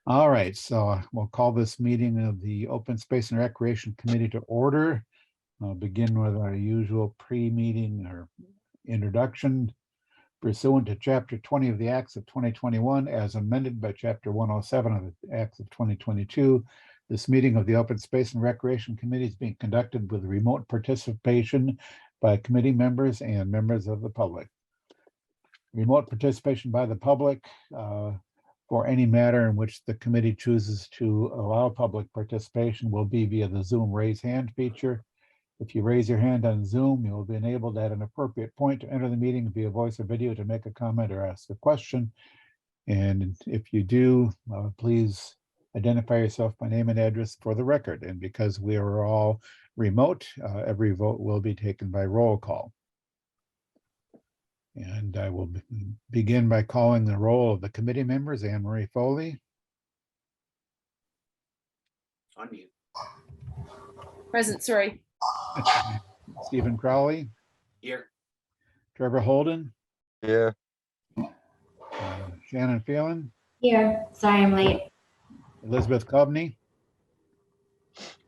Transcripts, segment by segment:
All right, so we'll call this meeting of the Open Space and Recreation Committee to order. I'll begin with our usual pre-meeting or introduction. Pursuant to Chapter 20 of the Acts of 2021, as amended by Chapter 107 of the Acts of 2022, this meeting of the Open Space and Recreation Committee is being conducted with remote participation by committee members and members of the public. Remote participation by the public for any matter in which the committee chooses to allow public participation will be via the Zoom raise hand feature. If you raise your hand on Zoom, you will be enabled at an appropriate point to enter the meeting via voice or video to make a comment or ask a question. And if you do, please identify yourself by name and address for the record. And because we are all remote, every vote will be taken by roll call. And I will begin by calling the roll of the committee members. Anne Marie Foley. Unmute. Present, sorry. Stephen Crowley. Here. Trevor Holden. Yeah. Shannon Phelan. Here, sorry I'm late. Elizabeth Coveney.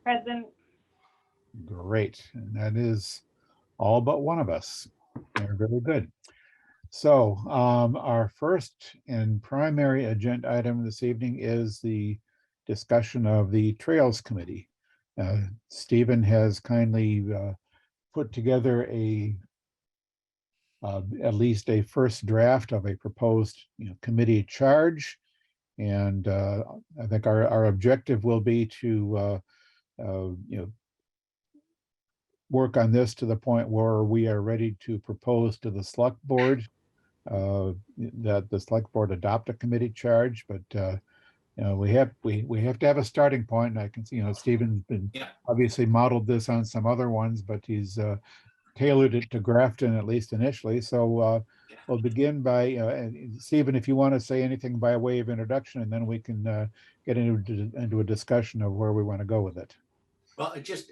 Present. Great, and that is all but one of us. They're very good. So our first and primary agenda item this evening is the discussion of the Trails Committee. Stephen has kindly put together at least a first draft of a proposed committee charge. And I think our objective will be to work on this to the point where we are ready to propose to the select board that the select board adopt a committee charge. But we have to have a starting point. And I can see Stephen's been obviously modeled this on some other ones, but he's tailored it to Grafton, at least initially. So we'll begin by Stephen, if you want to say anything by way of introduction, and then we can get into a discussion of where we want to go with it. Well, just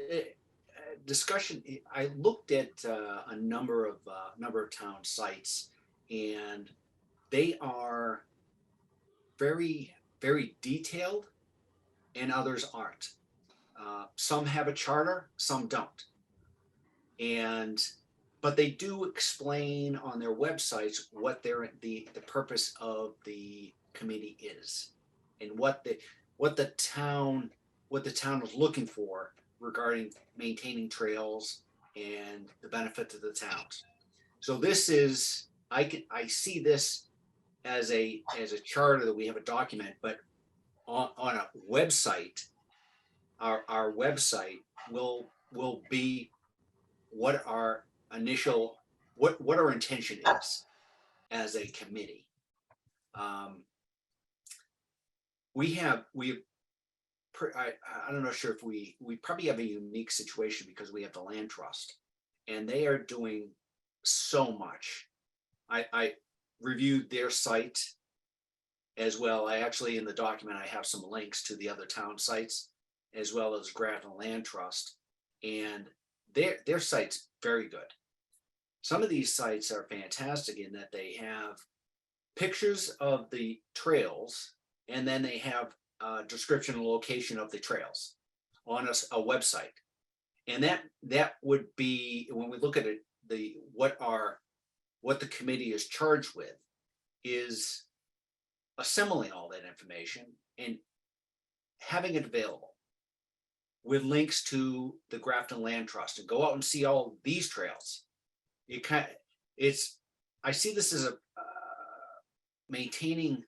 discussion. I looked at a number of town sites, and they are very, very detailed, and others aren't. Some have a charter, some don't. But they do explain on their websites what the purpose of the committee is, and what the town is looking for regarding maintaining trails and the benefit to the towns. So this is, I see this as a charter that we have a document, but on a website, our website will be what our intention is as a committee. I'm not sure if we probably have a unique situation because we have the land trust, and they are doing so much. I reviewed their site as well. I actually, in the document, I have some links to the other town sites as well as Grafton Land Trust, and their site's very good. Some of these sites are fantastic in that they have pictures of the trails, and then they have description and location of the trails on a website. And that would be, when we look at it, what the committee is charged with is assembling all that information and having it available with links to the Grafton Land Trust, and go out and see all these trails. I see this as a maintaining,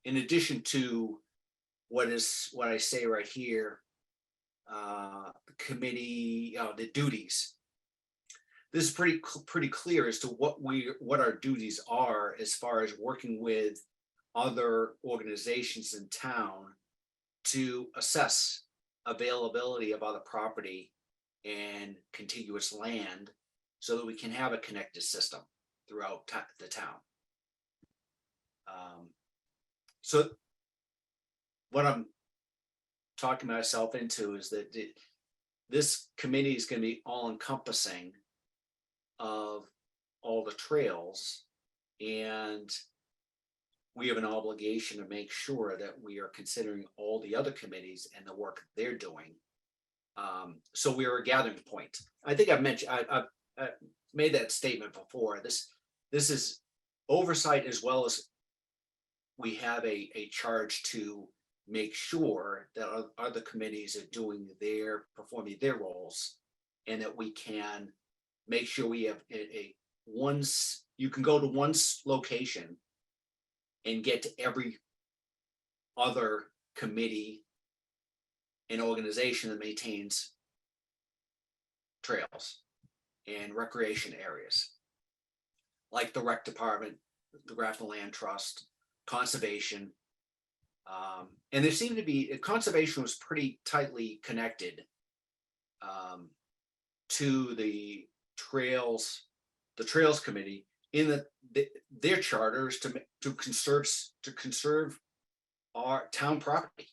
in addition to what I say right here, the committee, the duties. This is pretty clear as to what our duties are as far as working with other organizations in town to assess availability of other property and contiguous land so that we can have a connected system throughout the town. So what I'm talking myself into is that this committee is going to be all encompassing of all the trails, and we have an obligation to make sure that we are considering all the other committees and the work they're doing. So we are a gathering point. I think I've mentioned, I've made that statement before. This is oversight as well as we have a charge to make sure that other committees are performing their roles, and that we can make sure we have you can go to one location and get to every other committee and organization that maintains trails and recreation areas, like the rec department, the Grafton Land Trust, conservation. And there seemed to be, conservation was pretty tightly connected to the trails committee, in that their charters to conserve our town property.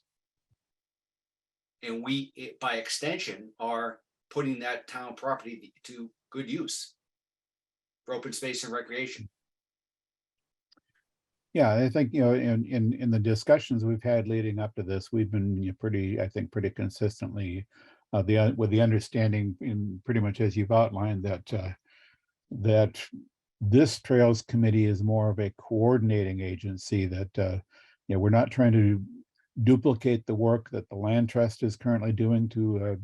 And we, by extension, are putting that town property to good use for open space and recreation. Yeah, I think, in the discussions we've had leading up to this, we've been pretty consistently with the understanding, in pretty much as you've outlined, that this Trails Committee is more of a coordinating agency, that we're not trying to duplicate the work that the Land Trust is currently doing to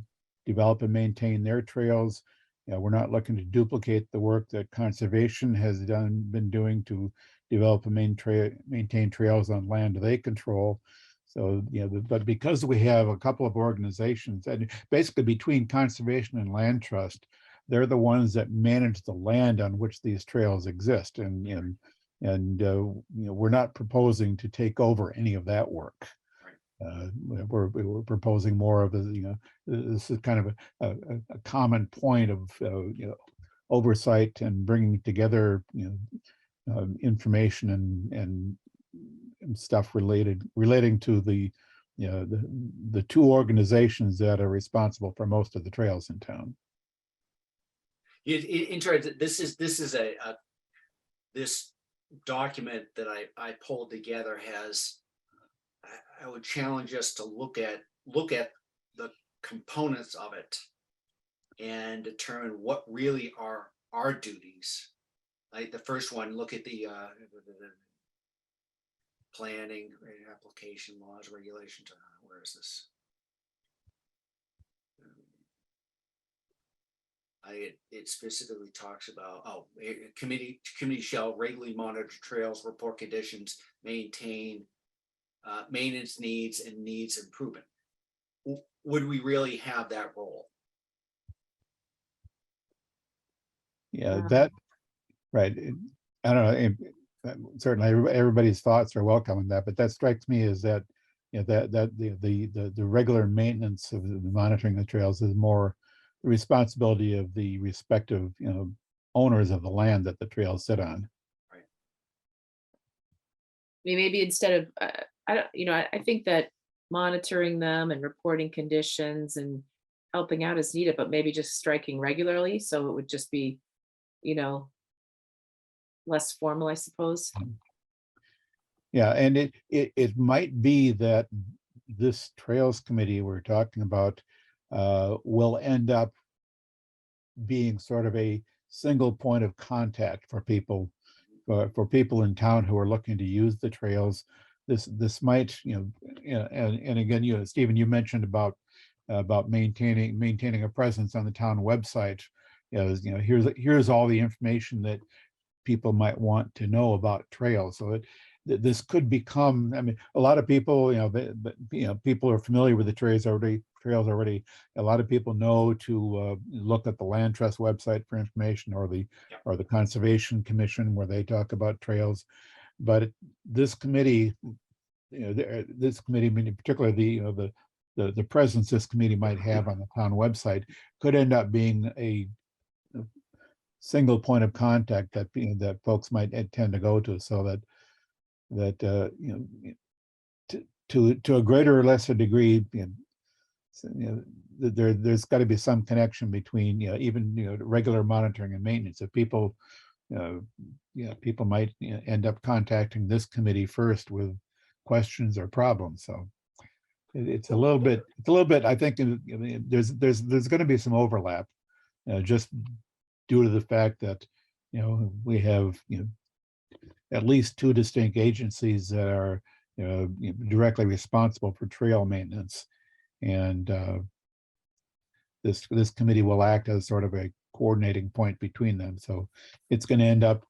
develop and maintain their trails. We're not looking to duplicate the work that conservation has been doing to develop and maintain trails on land they control. So, but because we have a couple of organizations, and basically between conservation and Land Trust, they're the ones that manage the land on which these trails exist. And we're not proposing to take over any of that work. We're proposing more of this is kind of a common point of oversight and bringing together information and stuff relating to the two organizations that are responsible for most of the trails in town. This document that I pulled together has, I would challenge us to look at the components of it and determine what really are our duties. Like the first one, look at the planning, application, laws, regulations. Where is this? It specifically talks about, committee shall regularly monitor trails, report conditions, maintain maintenance needs and needs improvement. Would we really have that role? Yeah, that, right. I don't know. Certainly everybody's thoughts are welcome on that, but that strikes me as that, the regular maintenance of the monitoring the trails is more the responsibility of the respective, owners of the land that the trails sit on. Right. I mean, maybe instead of, I think that monitoring them and reporting conditions and helping out is needed, but maybe just striking regularly, so it would just be, less formal, I suppose. Yeah, and it might be that this Trails Committee we're talking about will end up being sort of a single point of contact for people in town who are looking to use the trails. This might, and again, Stephen, you mentioned about maintaining a presence on the town website. Here's all the information that people might want to know about trails. So this could become, I mean, a lot of people, people are familiar with the trails already. A lot of people know to look at the Land Trust website for information, or the Conservation Commission, where they talk about trails. But this committee, particularly the presence this committee might have on the town website, could end up being a single point of contact that folks might tend to go to, so that to a greater or lesser degree, there's got to be some connection between even regular monitoring and maintenance. If people yeah, people might end up contacting this committee first with questions or problems. So it's a little bit, I think there's going to be some overlap, just due to the fact that, we have, at least two distinct agencies that are, directly responsible for trail maintenance. And this committee will act as sort of a coordinating point between them. So it's going to end up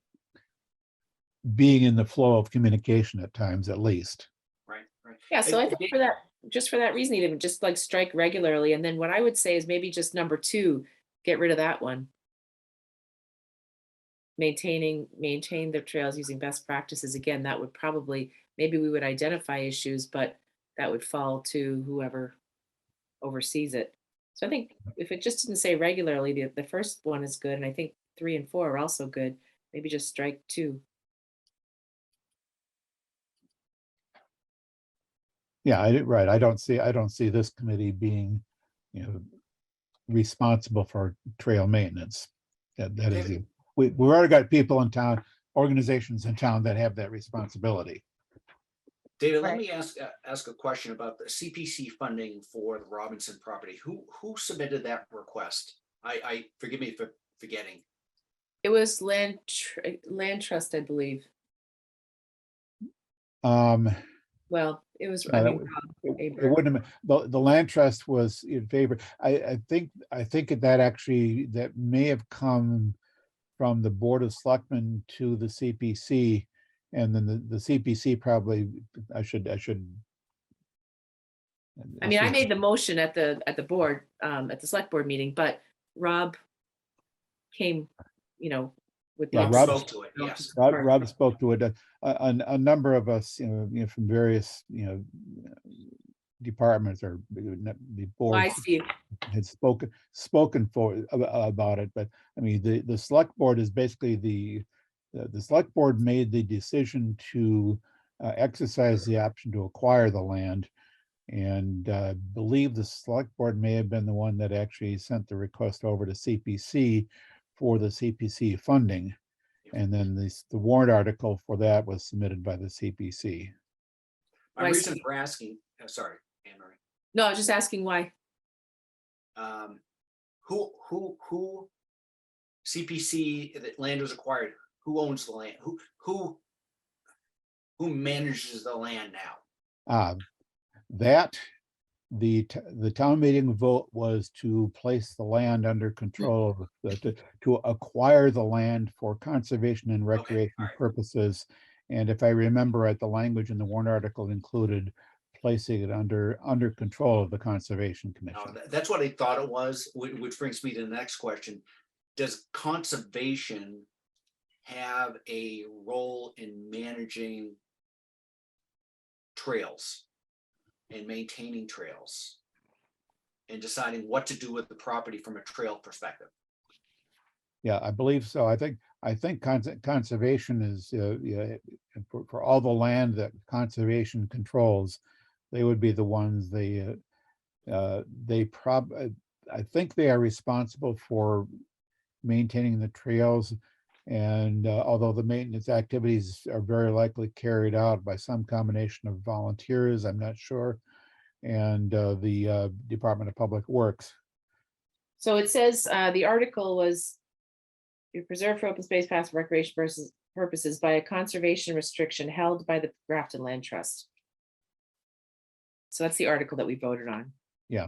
being in the flow of communication at times, at least. Right, right. Yeah, so I Hey, think for that, just for that reason, even just like strike regularly, and then what I would say is maybe just number 2, get rid of that one. Maintain the trails using best practices. Again, that would probably, maybe we would identify issues, but that would fall to whoever oversees it. So I think if it just didn't say regularly, the first one is good, and I think 3 and 4 are also good. Maybe just strike 2. Yeah, right. I don't see this committee being, responsible for trail maintenance. That is, David. we've already got people in town, organizations in town that have that responsibility. David, let Right. me ask a question about the CPC funding for the Robinson property. Who submitted that request? I forgive me for forgetting. It was land trust, I believe. Well, it was, I No, that mean, was- Rob It Aber. wouldn't have, the land trust was in favor. I think that actually, that may have come from the Board of Selectmen to the CPC. And then the CPC probably, I should. I mean, I made the motion at the board, at the select board meeting, but Rob came, with. Yeah, Rob Rob spoke to it, yes. Rob spoke to it. A number of us, from various, departments or the I boards see. had spoken about it. But I mean, the select board is basically the select board made the decision to exercise the option to acquire the land. And believe the select board may have been the one that actually sent the request over to CPC for the CPC funding. And then the warrant article for that was submitted by the CPC. My I reason see. for asking, sorry, Anne Marie. No, I was just asking why. Who CPC, the land was acquired, who owns the land? Who manages the land now? That the town meeting vote was to place the land under control, to acquire the land for conservation and recreation alright. purposes. And if I remember right, the language in the warrant article included placing it under control of the Conservation No, Commission. that's what I thought it was, which brings me to the next question. Does conservation have a role in managing trails and maintaining trails and deciding what to do with the property from a trail perspective? Yeah, I believe so. I think conservation is, for all the land that conservation controls, they would be the ones I think they are responsible for maintaining the trails. And although the maintenance activities are very likely carried out by some combination of volunteers, I'm not sure, and the Department of Public Works. So it says, the article was preserved for open space, passive recreation purposes by a conservation restriction held by the Grafton Land Trust. So that's the article that we voted on. Yeah.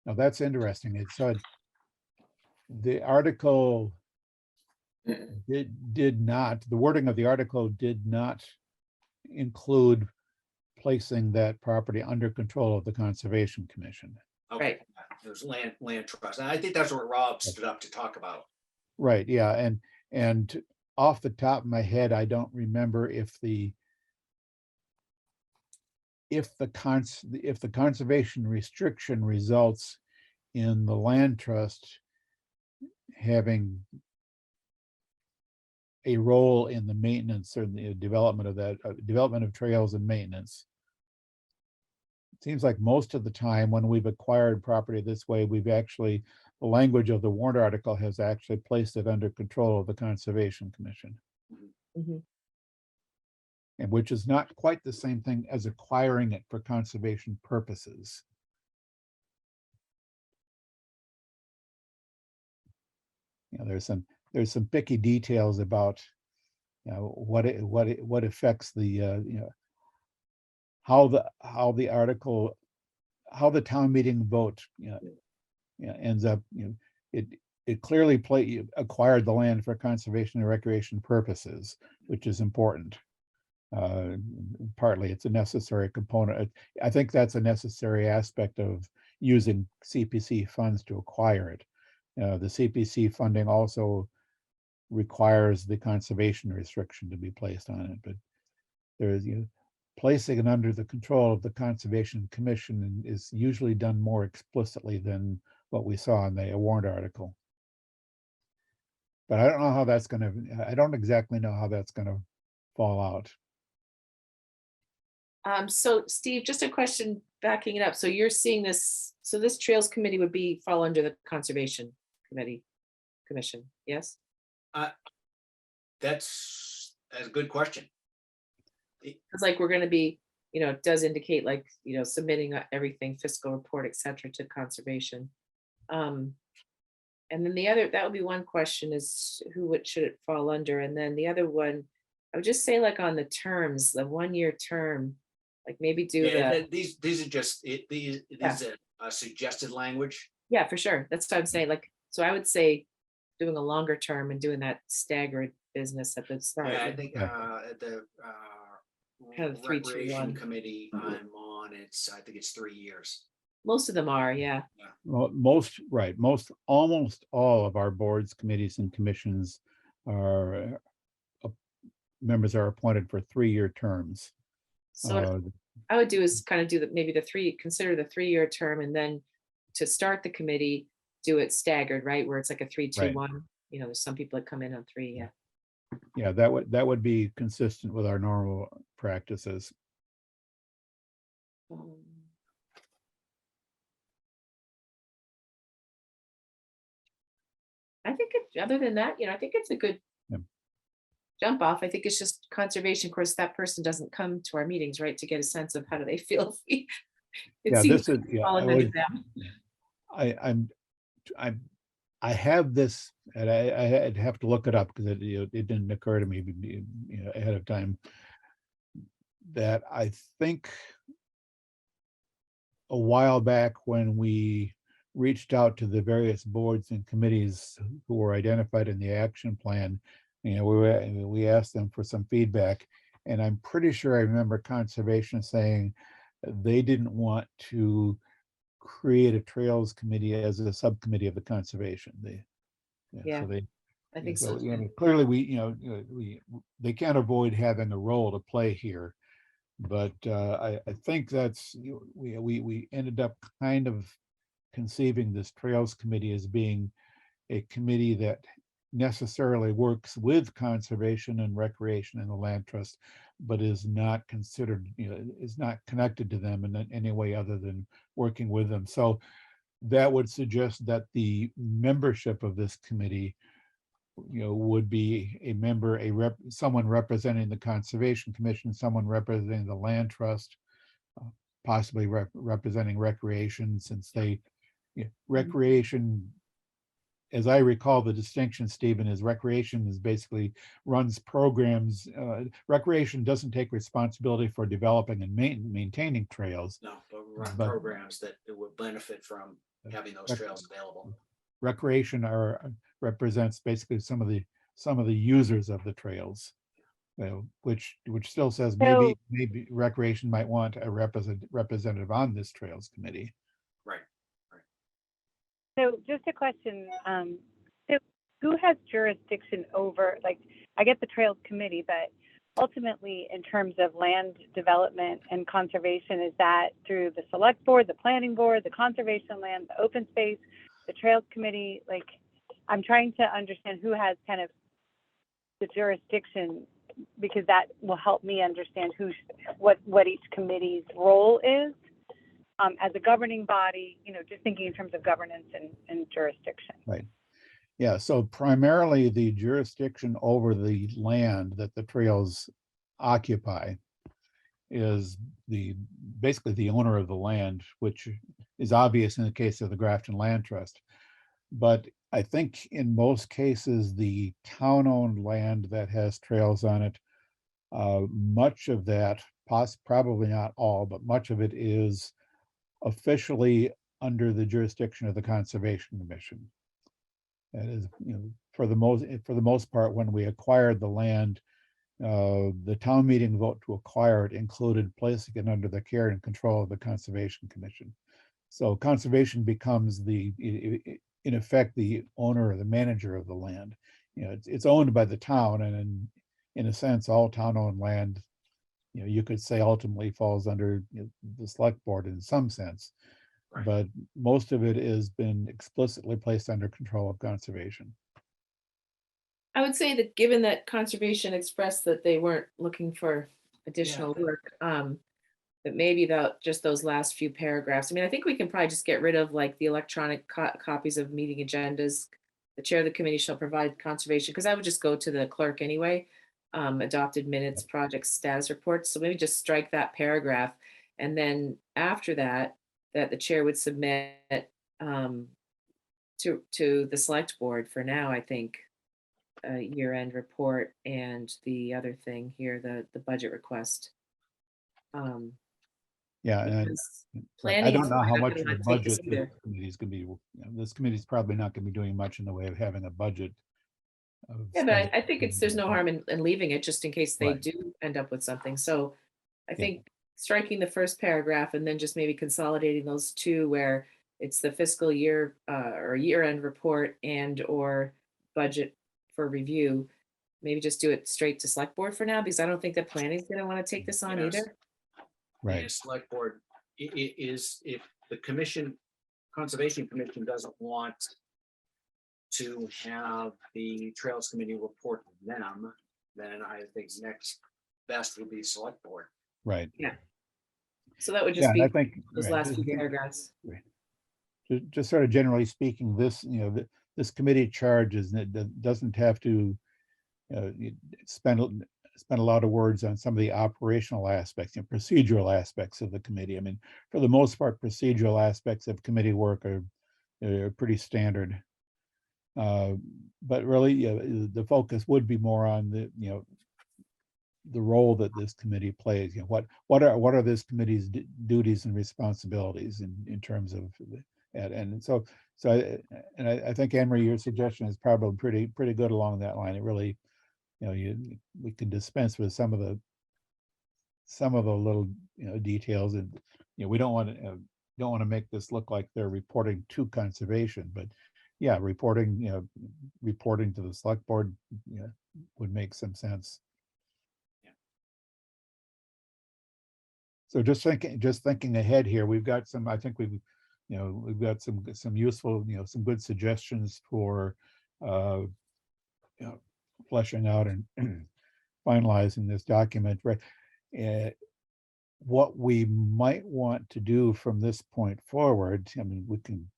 Now that's interesting. It said the article did not, the wording of the article did not include placing that property under control of the Conservation Commission. Okay, Right. there's land trust. And I think that's what Rob stood up to talk about. Right, yeah, and off the top of my head, I don't remember if the conservation restriction results in the land trust having a role in the maintenance or the development of that, development of trails and maintenance. It seems like most of the time when we've acquired property this way, we've actually the language of the warrant article has actually placed it under control of the Conservation Commission, Mhm. and which is not quite the same thing as acquiring it for conservation purposes. You know, there's some picky details about, you know, what affects the, you know, how the article, how the town meeting vote, you know, ends up, you know, it clearly acquired the land for conservation and recreation purposes, which is important. Partly it's a necessary component. I think that's a necessary aspect of using CPC funds to acquire it. The CPC funding also requires the conservation restriction to be placed on it, but there is, you know, placing it under the control of the Conservation Commission is usually done more explicitly than what we saw in the warrant article. But I don't know how that's gonna, I don't exactly know how that's gonna fall out. So Steve, just a question backing it up. So you're seeing this, so this Trails Committee would fall under the Conservation Commission, yes? That's a good question. It's like we're gonna be, you know, it does indicate like, you know, submitting everything, fiscal report, et cetera, to conservation. And then the other, that would be one question is should it fall under? And then the other one, I would just say like on the terms, the 1-year term, like maybe do Yeah, the, these are just, these is a suggested language. yeah, for sure. That's what I'm saying. Like, so I would say doing a longer term and doing that staggered business at the start. Yeah, I with- think Yeah. at the Kind of 3, 2, Recreation 1. Committee I'm on, I think it's 3 years. Most of them are, yeah. Well, almost all of our boards, committees, and commissions are, members are appointed for 3-year terms. So what I would do is kind of do maybe consider the 3-year term, and then to start the committee, do it staggered, right? Where it's like a 3, 2, Right. 1. You know, there's some people that come in on 3, yeah. Yeah, that would be consistent with our normal practices. Um, I think other than that, you know, I think it's a good Yeah. jump off. I think it's just conservation. Of course, that person doesn't come to our meetings, right? To get a sense of how do they feel. It Yeah, seems this is, yeah, falling under them. I have this, and I'd have to look it up because it, you know, it didn't occur to me, you know, ahead of time, that I think a while back when we reached out to the various boards and committees who were identified in the action plan, you know, we asked them for some feedback, and I'm pretty sure I remember conservation saying they didn't want to create a trails committee as a subcommittee of the conservation. Yeah, So they, I think so, so. you know, clearly they can't avoid having a role to play here. But I think that's, we ended up kind of conceiving this trails committee as being a committee that necessarily works with conservation and recreation and the land trust, but is not considered, you know, is not connected to them in any way other than working with them. So that would suggest that the membership of this committee, you know, would be a member, someone representing the Conservation Commission, someone representing the land trust, possibly representing recreation, since recreation, as I recall, the distinction, Stephen, is recreation is basically runs programs. Recreation doesn't take responsibility for developing and maintaining trails. No, but we run But- programs that would benefit from having those trails available. Recreation represents basically some of the users of the trails, which still says maybe recreation might want a representative on this trails committee. Right. So just a question, so who has jurisdiction over, like, I get the Trails Committee, but ultimately in terms of land development and conservation, is that through the Select Board, the Planning Board, the Conservation Land, the Open Space, the Trails Committee? Like, I'm trying to understand who has kind of the jurisdiction, because that will help me understand what each committee's role is. as a governing body, just thinking in terms of governance and jurisdiction. Right. Yeah, so primarily the jurisdiction over the land that the trails occupy is basically the owner of the land, which is obvious in the case of the Grafton Land Trust. But I think in most cases, the town-owned land that has trails on it, much of that, probably not all, but much of it is officially under the jurisdiction of the Conservation Commission. That is, for the most part, when we acquired the land, the town meeting vote to acquire it included placing it under the care and control of the Conservation Commission. So conservation becomes in effect, the owner or the manager of the land. It's owned by the town, and in a sense, all town-owned land, you could say ultimately falls under the select board in some sense. Right. But most of it has been explicitly placed under control of conservation. I would say that given that conservation expressed that they weren't looking for additional work, that maybe just those last few paragraphs. I mean, I think we can probably just get rid of like the electronic copies of meeting agendas. The chair of the committee shall provide conservation, because I would just go to the clerk anyway. Adopted minutes, project status reports. So maybe just strike that paragraph. And then after that the chair would submit to the select board for now, I think, a year-end report and the other thing here, the budget request. Yeah, and Because I planning don't is know probably how not much gonna of a take this budget this either. committee's gonna be, this committee's probably not gonna be doing much in the way of having a budget. Yeah, but I think there's no harm in leaving it just in case they Right. do end up with something. So I Yeah. think striking the first paragraph and then just maybe consolidating those two where it's the fiscal year or year-end report and or budget for review. Maybe just do it straight to select board for now, because I don't think that planning's gonna want to take this on Yes. either. Right, The select board is, if the Conservation Commission doesn't want to have the Trails Committee report to them, then I think next best would be select board. right. So that would Yeah, just and I be think. those right, last few paragraphs. just sort of generally speaking, this, this committee charges, and it doesn't have to spend a lot of words on some of the operational aspects and procedural aspects of the committee. I mean, for the most part, procedural aspects of committee work are pretty standard. But really, the focus would be more on the role that this committee plays. What are this committee's duties and responsibilities in terms of and so I think, Anne-Marie, your suggestion is probably pretty good along that line. It really, we can dispense with some of the little details, and we don't want to make this look like they're reporting to conservation, but yeah, reporting to the select board would make some sense. So just thinking ahead here, we've got some, I think we've got some useful, some good suggestions for fleshing out and finalizing this document, right? What we might want to do from this point forward, I mean, we can,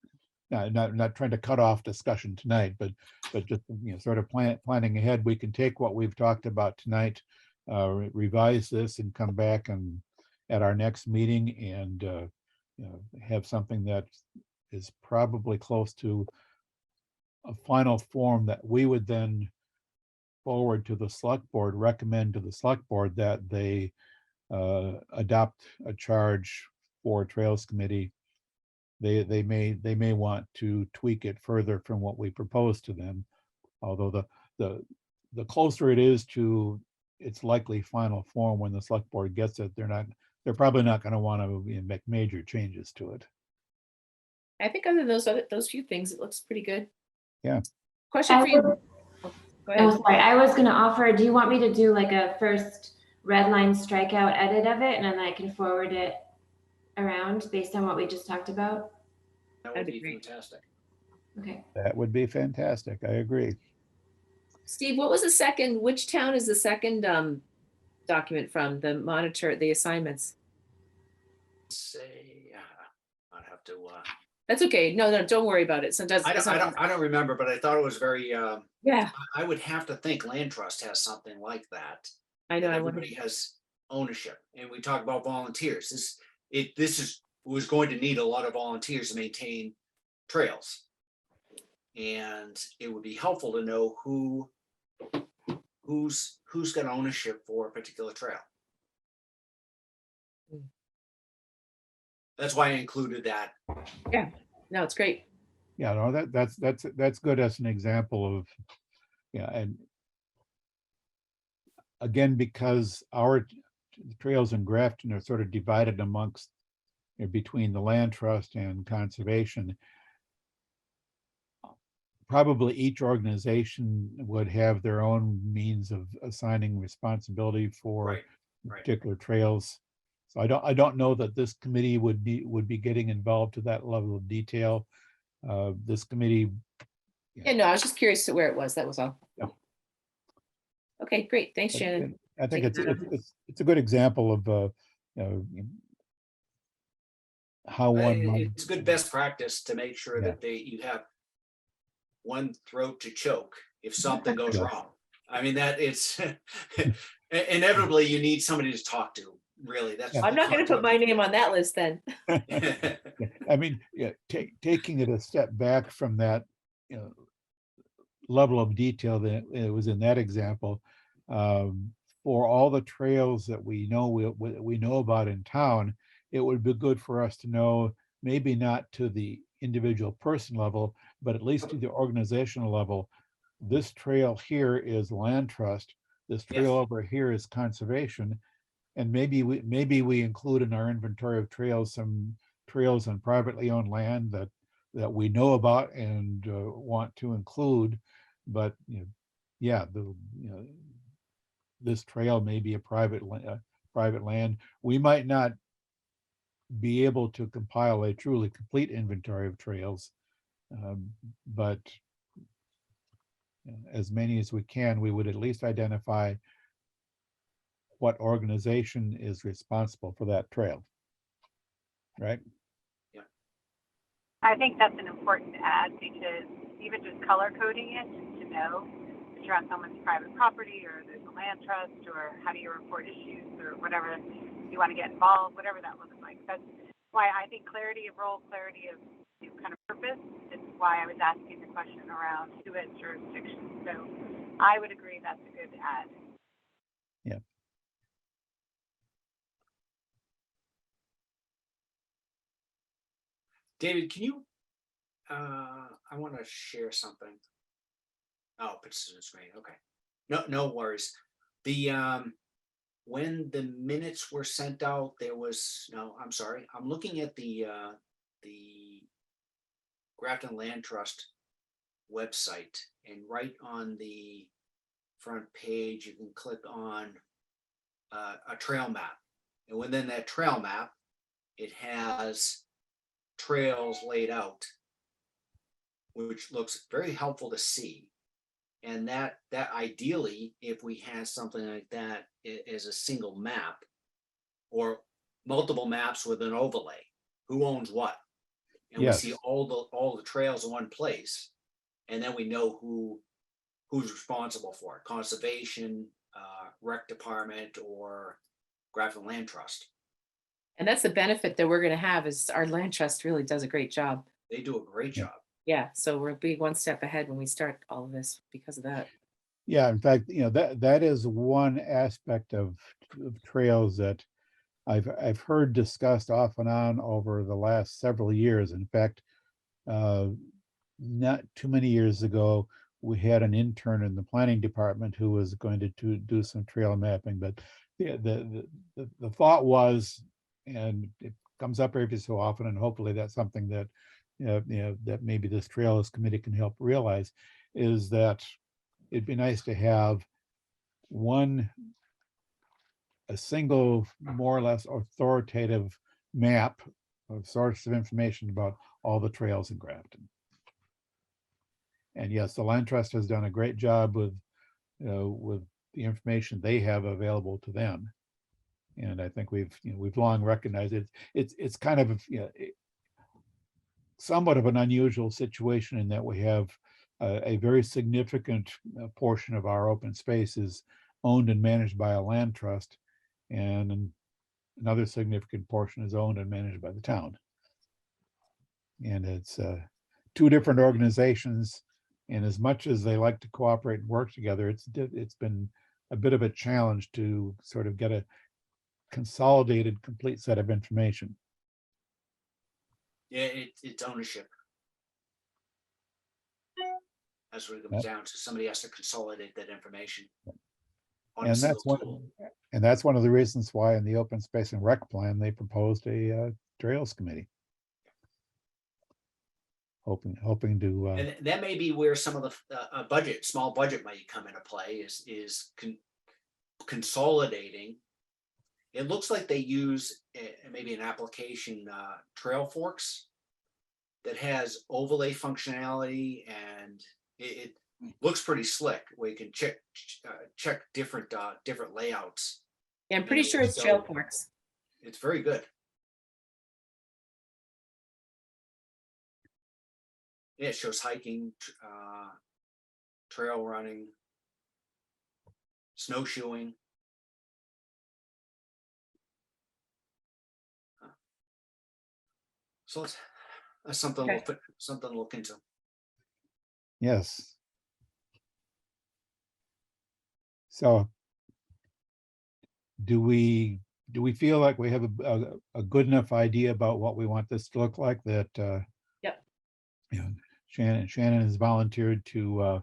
not trying to cut off discussion tonight, but just sort of planning ahead, we can take what we've talked about tonight, revise this and come back and at our next meeting and have something that is probably close to a final form that we would then forward to the select board, recommend to the select board that they adopt a charge for Trails Committee. They may want to tweak it further from what we propose to them, although the closer it is to its likely final form when the select board gets it, they're probably not going to want to make major changes to it. I think other than those few things, it looks pretty good. Yeah. Question for you. Go Oh, ahead. sorry. I was going to offer, do you want me to do like a first red line strikeout edit of it, and then I can forward it around based on what we just talked about? That would That'd be be great. fantastic. Okay. That would be fantastic. I agree. Steve, what was the second, which town is the second document from, the monitor, the assignments? Say, have to, That's okay. No, no, don't worry about it. Sometimes. I don't remember, but I thought it was very, Yeah, I would have to think Land Trust has something like that. I know. That I everybody wanted, has ownership, and we talk about volunteers. This was going to need a lot of volunteers to maintain trails. And it would be helpful to know who's got ownership for a particular trail. Mm. That's why I included that. no, it's great. Yeah, no, that's good as an example of, yeah, and again, because our trails in Grafton are sort of divided amongst, between the land trust and conservation. Probably each organization would have their own means of assigning responsibility for Right. particular trails. So I don't know that this committee would be getting involved to that level of detail. This committee, Yeah, no, I was just curious to where it was. That was all. Yeah. Okay, great. Thanks, Shannon. I think Taking that on. it's a good example of you know, how one might. It's good best practice to make sure Yeah. that you have one throat to choke if something goes Yes. wrong. I mean, that it's inevitably you need somebody to talk to, really. That's. I'm not going to put my name on that list then. Yeah, I mean, yeah, taking it a step back from that, level of detail that it was in that example, for all the trails that we know about in town, it would be good for us to know, maybe not to the individual person level, but at least to the organizational level. This trail here is land trust. This trail Yes. over here is conservation. And maybe we include in our inventory of trails some trails on privately owned land that we know about and want to include. But yeah, this trail may be a private land. We might not be able to compile a truly complete inventory of trails, but as many as we can, we would at least identify what organization is responsible for that trail. Right? I think that's an important add, because even just color coding it, just to know if you're on someone's private property or there's a land trust, or how do you report issues, or whatever you want to get involved, whatever that looks like. That's why I think clarity of role, clarity of kind of purpose is why I was asking the question around who has jurisdiction. So I would agree that's a good add. Yeah. David, can you, I want to share something. Oh, it's screen. Okay. No worries. When the minutes were sent out, there was, no, I'm sorry. I'm looking at the Grafton Land Trust website, and right on the front page, you can click on a trail map. And within that trail map, it has trails laid out, which looks very helpful to see. And that ideally, if we had something like that as a single map or multiple maps with an overlay, who owns what? And Yes. we see all the trails in one place, and then we know who's responsible for it: conservation, rec department, or Grafton Land Trust. And that's the benefit that we're going to have, is our land trust really does a great job. They do a great Yeah. job. Yeah, so we'll be one step ahead when we start all of this because of that. Yeah, in fact, that is one aspect of trails that I've heard discussed off and on over the last several years. In fact, not too many years ago, we had an intern in the planning department who was going to do some trail mapping. But the thought was, and it comes up every so often, and hopefully that's something that that maybe this Trails Committee can help realize, is that it'd be nice to have a single, more or less authoritative map of source of information about all the trails in Grafton. And yes, the Land Trust has done a great job with the information they have available to them. And I think we've long recognized it. It's kind of, somewhat of an unusual situation in that we have a very significant portion of our open space is owned and managed by a land trust, and another significant portion is owned and managed by the town. And it's two different organizations, and as much as they like to cooperate and work together, it's been a bit of a challenge to sort of get a consolidated, complete set of information. Yeah, it's ownership. That's what it comes down to. Somebody has to consolidate that information. On a And single that's one, tool. and that's one of the reasons why in the open space and rec plan, they proposed a trails committee. Hoping to, And that may be where some of the small budget might come into play is consolidating. It looks like they use maybe an application, Trailforks, that has overlay functionality, and it looks pretty slick, where you can check different layouts. Yeah, I'm pretty Yeah, sure it's so- Trailforks. It's very good. Yeah, it shows hiking, trail running, snowshoeing. So that's something Okay. something to look into. yes. So do we feel like we have a good enough idea about what we want this to look like that Yep. you know, Shannon has volunteered to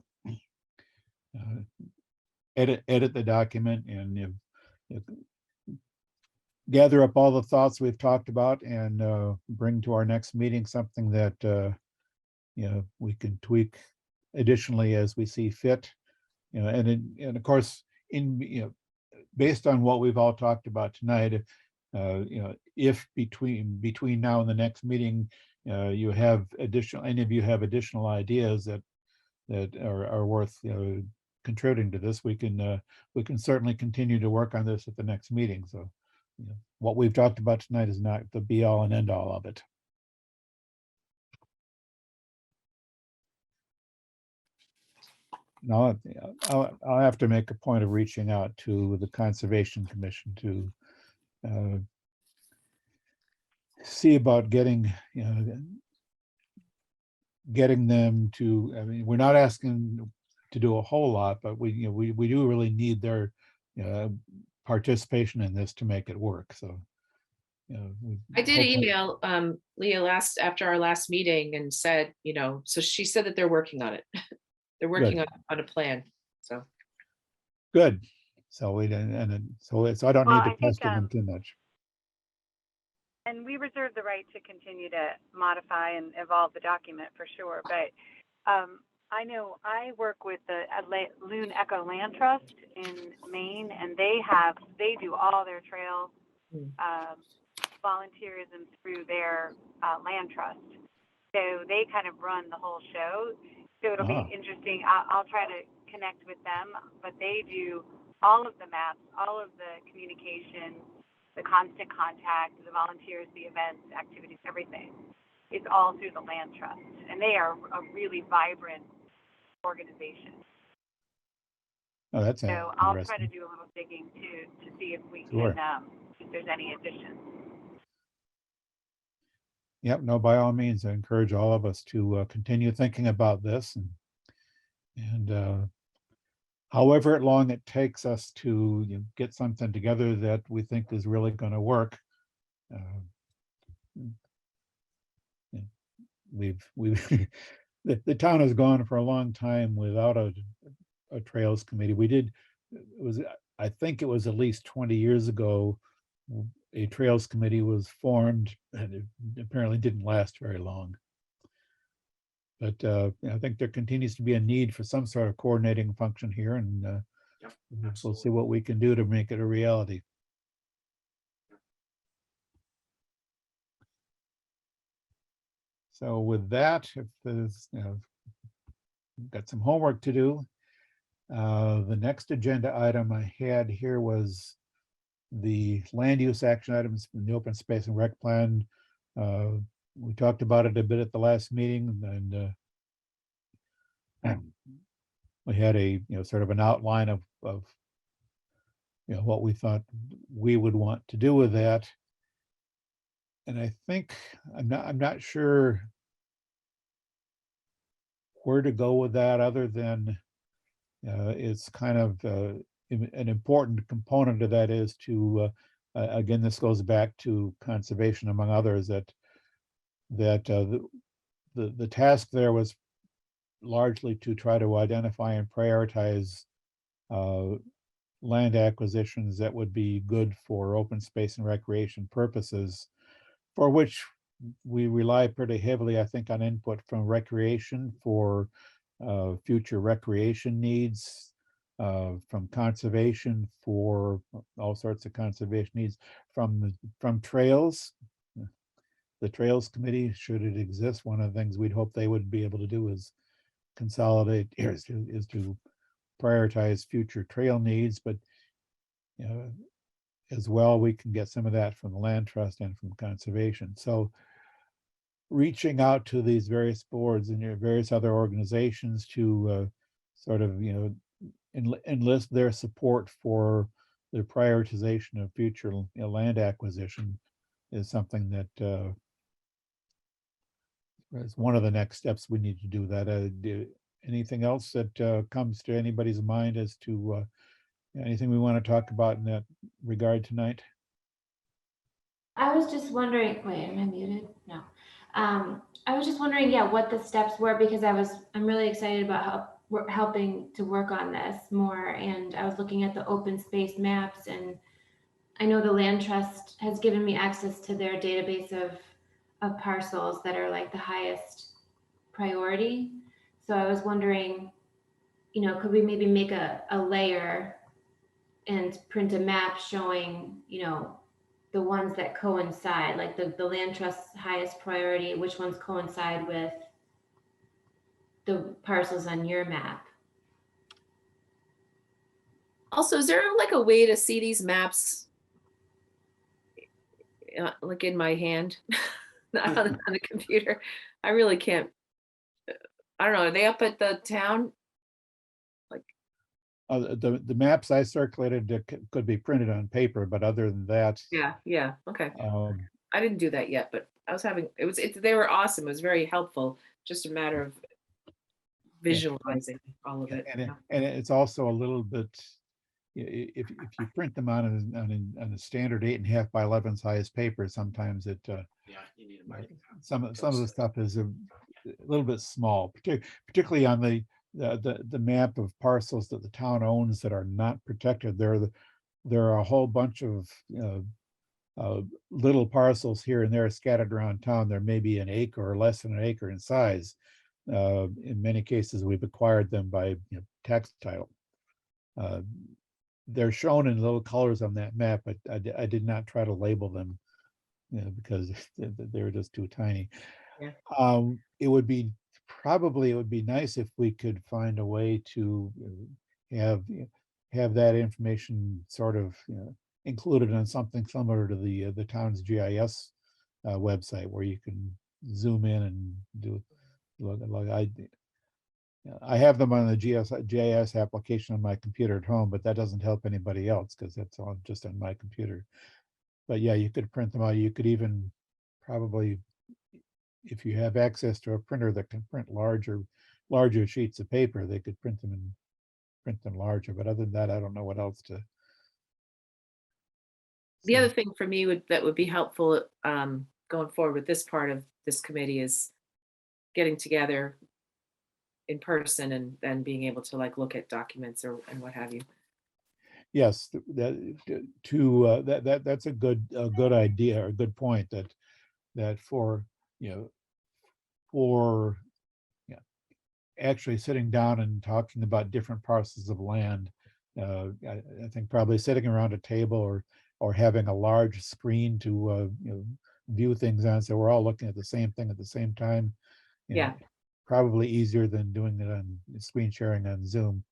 edit the document and gather up all the thoughts we've talked about and bring to our next meeting something that we can tweak additionally as we see fit. And of course, based on what we've all talked about tonight, if between now and the next meeting, you have any of you have additional ideas that are worth contributing to this, we can certainly continue to work on this at the next meeting. So what we've talked about tonight is not the be all and end all of it. Now, I'll have to make a point of reaching out to the Conservation Commission to see about getting them to, I mean, we're not asking to do a whole lot, but we do really need their participation in this to make it work. So I did hopefully- email Leah after our last meeting and said, so she said that they're working on it. They're working on a plan. So Good. So I don't Well, need I to think, pester them too much. And we reserve the right to continue to modify and evolve the document for sure. But I know I work with the Loon Echo Land Trust in Maine, and they do all their trail volunteerism through their land trust. So they kind of run the whole show. So it'll be interesting. I'll try to connect with them, but they do all of the maps, all of the communication, the constant contact, the volunteers, the events, activities, everything. It's all through the land trust, and they are a really vibrant organization. Oh, that's So I'll try to interesting. do a little digging to see if we Sure. can, if there's any additions. Yep, no, by all means, I encourage all of us to continue thinking about this and however long it takes us to get something together that we think is really going to work. We've the town has gone for a long time without a trails committee. I think it was at least 20 years ago, a trails committee was formed, and it apparently didn't last very long. But I think there continues to be a need for some sort of coordinating function here, and Yep, we'll absolutely. see what we can do to make it a reality. So with that, if there's, got some homework to do. The next agenda item I had here was the land use action items from the open space and rec plan. we talked about it a bit at the last meeting, and we had a, sort of an outline of what we thought we would want to do with that. And I think, I'm not sure where to go with that, other than it's kind of an important component of that is to, again, this goes back to conservation among others, that the task there was largely to try to identify and prioritize land acquisitions that would be good for open space and recreation purposes, for which we rely pretty heavily, I think, on input from recreation for future recreation needs, from conservation for all sorts of conservation needs, from trails. The Trails Committee, should it exist, one of the things we'd hope they would be able to do is consolidate, is to prioritize future trail needs, but as well, we can get some of that from the land trust and from conservation. So reaching out to these various boards and various other organizations to sort of, enlist their support for the prioritization of future land acquisition is something that is one of the next steps we need to do. That anything else that comes to anybody's mind as to anything we want to talk about in that regard tonight? I was just wondering, wait, am I muted? No. I was just wondering, yeah, what the steps were, because I'm really excited about helping to work on this more. And I was looking at the open space maps, and I know the Land Trust has given me access to their database of parcels that are like the highest priority. So I was wondering, could we maybe make a layer and print a map showing, the ones that coincide, like the Land Trust's highest priority, which ones coincide with the parcels on your map? Also, is there like a way to see these maps like in my hand, not on the computer? I really can't. I don't know. Are they up at the town? The maps I circulated could be printed on paper, but other than that, Yeah. Okay. I didn't do that yet, but I was having, they were awesome. It was very helpful. Just a matter of visualizing all of it. and it's also a little bit, if you print them on a standard 8.5 by 11 size paper, sometimes it Yeah, you need a mic. some of the stuff is a little bit small, particularly on the map of parcels that the town owns that are not protected. There are a whole bunch of little parcels here and there scattered around town. There may be an acre or less than an acre in size. In many cases, we've acquired them by tax title. They're shown in little colors on that map, but I did not try to label them, because they were just too tiny. Yeah. It would be nice if we could find a way to have that information sort of included on something similar to the town's GIS website, where you can zoom in and do look. I have them on the GIS application on my computer at home, but that doesn't help anybody else because that's all just on my computer. But yeah, you could print them out. You could even probably, if you have access to a printer that can print larger sheets of paper, they could print them larger. But other than that, I don't know what else to. The other thing for me that would be helpful going forward with this part of this committee is getting together in person and then being able to like look at documents and what have you. Yes, that's a good idea, or a good point, that for actually sitting down and talking about different parcels of land, I think probably sitting around a table or having a large screen to view things on, so we're all looking at the same thing at the same time. Yeah. Probably easier than doing it on screen sharing on Zoom.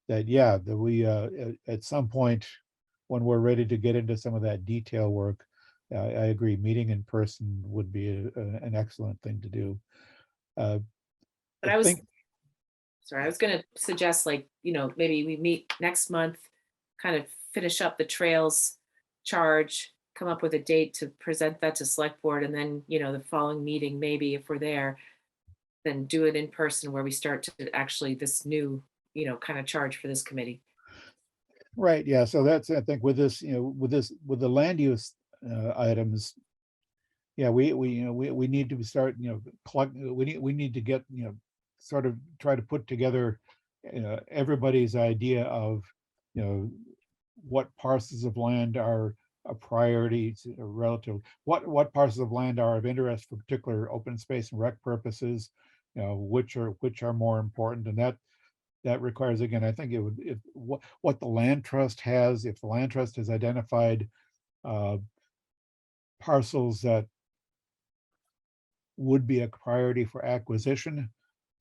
That we at some point, when we're ready to get into some of that detail work, I agree, meeting in person would be an excellent thing to do. Uh, But I I was, think, sorry, I was gonna suggest like, maybe we meet next month, kind of finish up the trails charge, come up with a date to present that to select board, and then, the following meeting, maybe if we're there, then do it in person where we start to actually this new, kind of charge for this committee. right, yeah, so that's, I think with this, with the land use items, yeah, we need to start, collect, we need to get, sort of try to put together everybody's idea of, what parcels of land are a priority relative, what parcels of land are of interest for particular open space and rec purposes, which are more important, and that requires, again, I think it would, if what the land trust has, if the land trust has identified parcels that would be a priority for acquisition,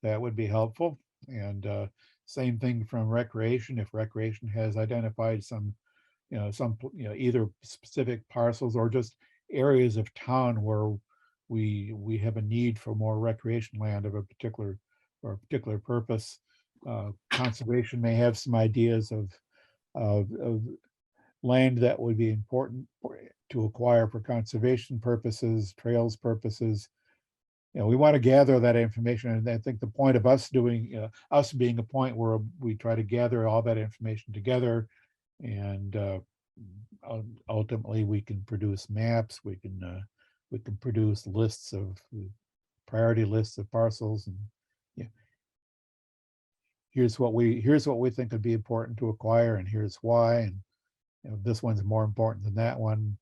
that would be helpful. And same thing from recreation, if recreation has identified some, either specific parcels or just areas of town where we have a need for more recreation land of a particular purpose. Conservation may have some ideas of land that would be important to acquire for conservation purposes, trails purposes. We want to gather that information, and I think the point of us doing, us being a point where we try to gather all that information together, and ultimately we can produce maps, we can produce lists of priority lists of parcels, and yeah, here's what we think would be important to acquire, and here's why, and this one's more important than that one.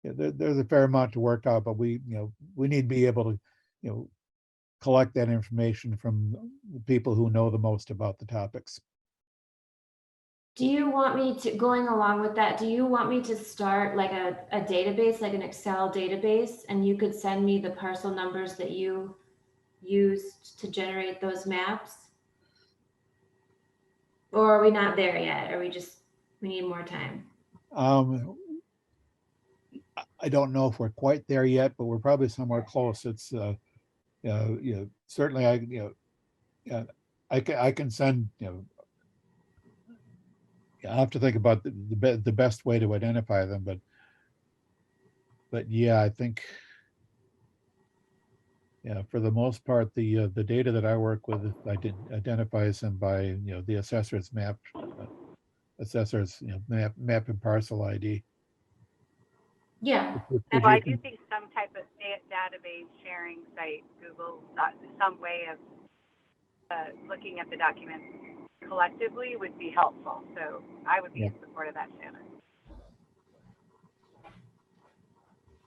There's a fair amount to work out, but we need to be able to, collect that information from the people who know the most about the topics. Do you want me to, going along with that, do you want me to start like a database, like an Excel database, and you could send me the parcel numbers that you used to generate those maps? Or are we not there yet? Are we need more time? I don't know if we're quite there yet, but we're probably somewhere close. It's certainly I can send, I have to think about the best way to identify them, but yeah, I think, yeah, for the most part, the data that I work with, identifies them by, the assessor's map, map and parcel ID. Yeah. If So I you do can- think some type of database sharing site, Google, some way of looking at the documents collectively would be helpful. So I would be Yeah. in support of that, Shannon.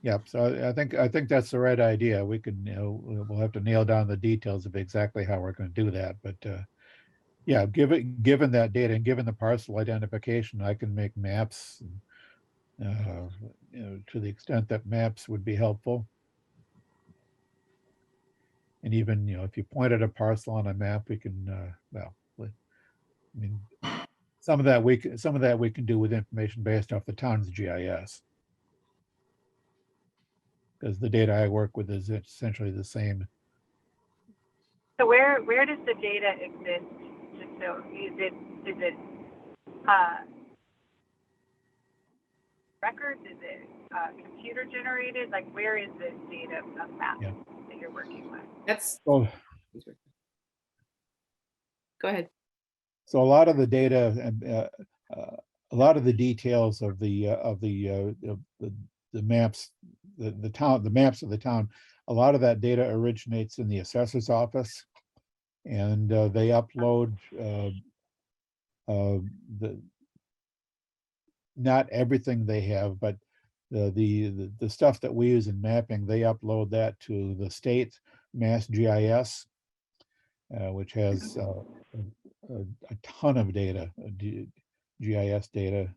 Yeah, so I think that's the right idea. We can, we'll have to nail down the details of exactly how we're going to do that, but yeah, given that data and given the parcel identification, I can make maps, to the extent that maps would be helpful. And even, if you point at a parcel on a map, we can, I mean, some of that we can do with information based off the town's GIS. Because the data I work with is essentially the same. So where does the data exist? Just so is it records? Is it computer generated? Like where is the data of maps that you're working with? That's, So, go ahead. so a lot of the data and a lot of the details of the maps, the maps of the town, a lot of that data originates in the assessor's office, and they upload not everything they have, but the stuff that we use in mapping, they upload that to the state Mass GIS, which has a ton of data, GIS data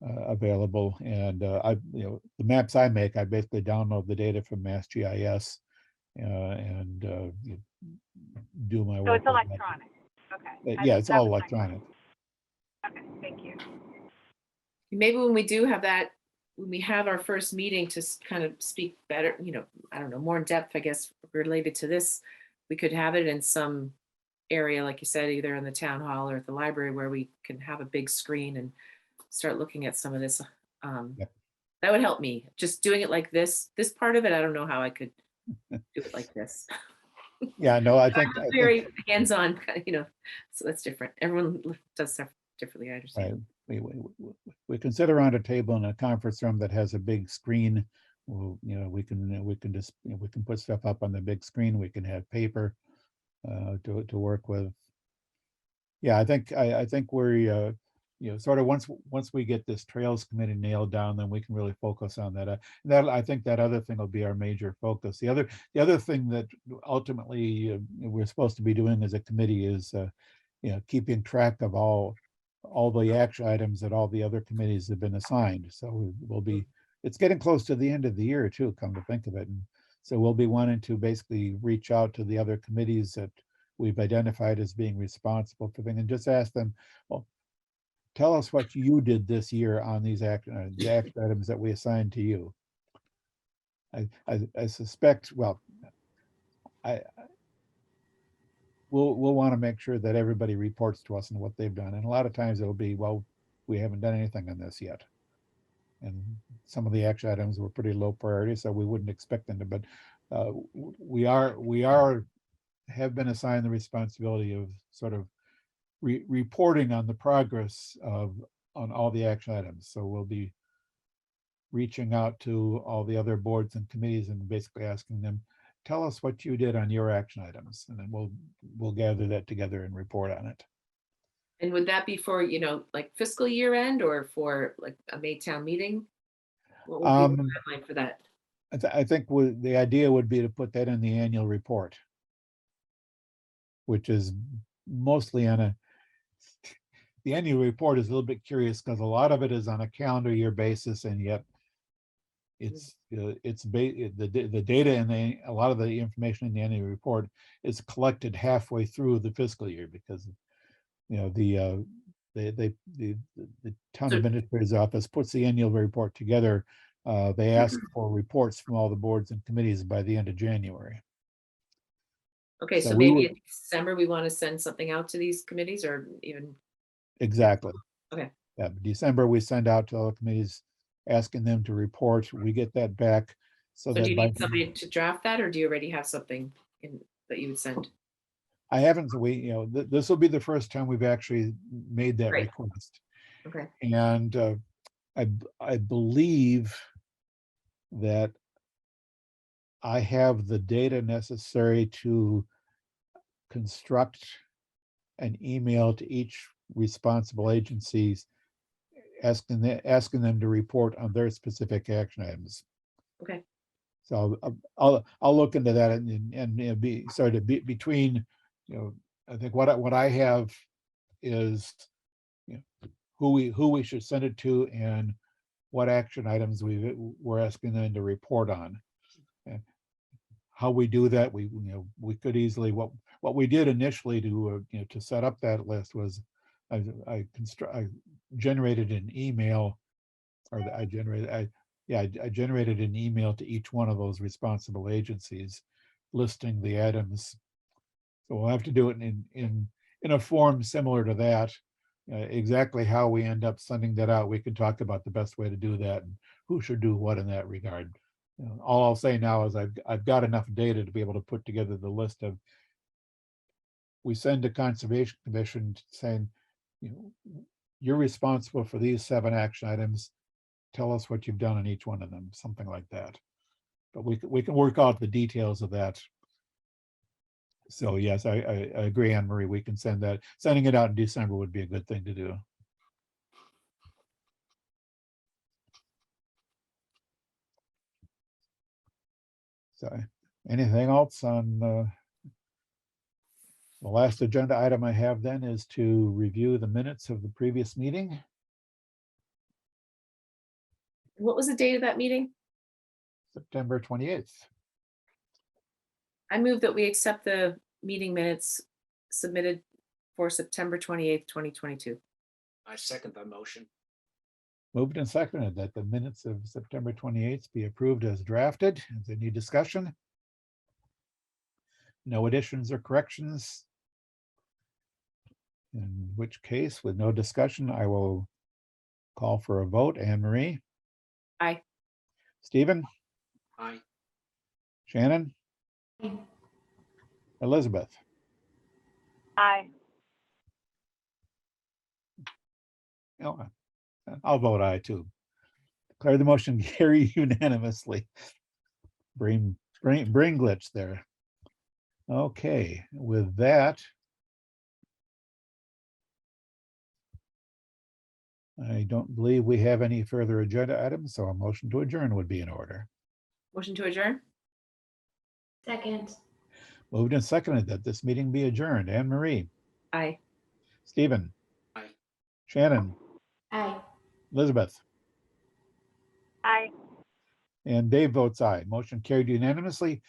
available. And the maps I make, I basically download the data from Mass GIS and do my work. So it's with that. electronic. Okay. Yeah, it's all That was my electronic. question. Okay, thank you. Maybe when we do have that when we have our first meeting to kind of speak better, I don't know, more in depth, I guess, related to this, we could have it in some area, like you said, either in the town hall or at the library where we can have a big screen and start looking at some of this. Yep. That would help me. Just doing it like this part of it, I don't know how I could do it like this. Yeah, no, I think, Very hands-on, so that's different. Everyone does stuff differently, I understand. right, we can sit around a table in a conference room that has a big screen. Well, we can just, we can put stuff up on the big screen. We can have paper to work with. Yeah, I think we're, sort of once we get this Trails Committee nailed down, then we can really focus on that. I think that other thing will be our major focus. The other thing that ultimately we're supposed to be doing as a committee is, keeping track of all the action items that all the other committees have been assigned. So we'll be, it's getting close to the end of the year too, come to think of it. And so we'll be wanting to basically reach out to the other committees that we've identified as being responsible for things and just ask them, well, tell us what you did this year on these action items that we assigned to you. I suspect, well, we'll want to make sure that everybody reports to us on what they've done. And a lot of times it'll be, well, we haven't done anything on this yet. And some of the action items were pretty low priority, so we wouldn't expect them to, but we have been assigned the responsibility of sort of reporting on the progress on all the action items. So we'll be reaching out to all the other boards and committees and basically asking them, tell us what you did on your action items, and then we'll gather that together and report on it. And would that be for, like fiscal year end or for like a May town meeting? What would be the deadline for that? I think the idea would be to put that in the annual report, which is mostly the annual report is a little bit curious because a lot of it is on a calendar year basis, and yet the data and a lot of the information in the annual report is collected halfway through the fiscal year because the town administrator's office puts the annual report together. They ask for reports from all the boards and committees by the end of January. Okay, so we maybe would- in December, we want to send something out to these committees or even, Exactly. Okay. Yeah, December, we send out to all the committees, asking them to report. We get that back. So so do that you by, need somebody to draft that or do you already have something that you would send? I haven't, this will be the first time we've actually made that Great. request. Okay, And I believe that I have the data necessary to construct an email to each responsible agencies asking them to report on their specific action items. okay. So I'll look into that and be sort of between, I think what I have is who we should send it to and what action items we're asking them to report on. And how we do that, we could easily, what we did initially to set up that list was I generated an email, or I generated an email to each one of those responsible agencies listing the items. So we'll have to do it in a form similar to that. Exactly how we end up sending that out, we can talk about the best way to do that and who should do what in that regard. All I'll say now is I've got enough data to be able to put together the list of, we send to Conservation Commission saying, you're responsible for these 7 action items. Tell us what you've done on each one of them, something like that. But we can work out the details of that. So yes, I agree, Anne Marie, we can send that. Sending it out in December would be a good thing to do. So anything else on the last agenda item I have then is to review the minutes of the previous meeting. What was the date of that meeting? September 28th. I move that we accept the meeting minutes submitted for September 28th, 2022. I second that motion. Moved and seconded that the minutes of September 28th be approved as drafted. Is there any discussion? No additions or corrections? In which case, with no discussion, I will call for a vote. Anne Marie, Aye. Stephen, Aye. Shannon, Aye. Elizabeth. Aye. Oh, I'll vote aye too. Declare the motion carry unanimously. Brain glitch there. Okay, with that, I don't believe we have any further agenda items, so a motion to adjourn would be in order. Motion to adjourn? Second. Moved and seconded that this meeting be adjourned. Anne Marie, Aye. Stephen, Aye. Shannon, Aye. Elizabeth, Aye. and Dave votes aye. Motion carried unanimously.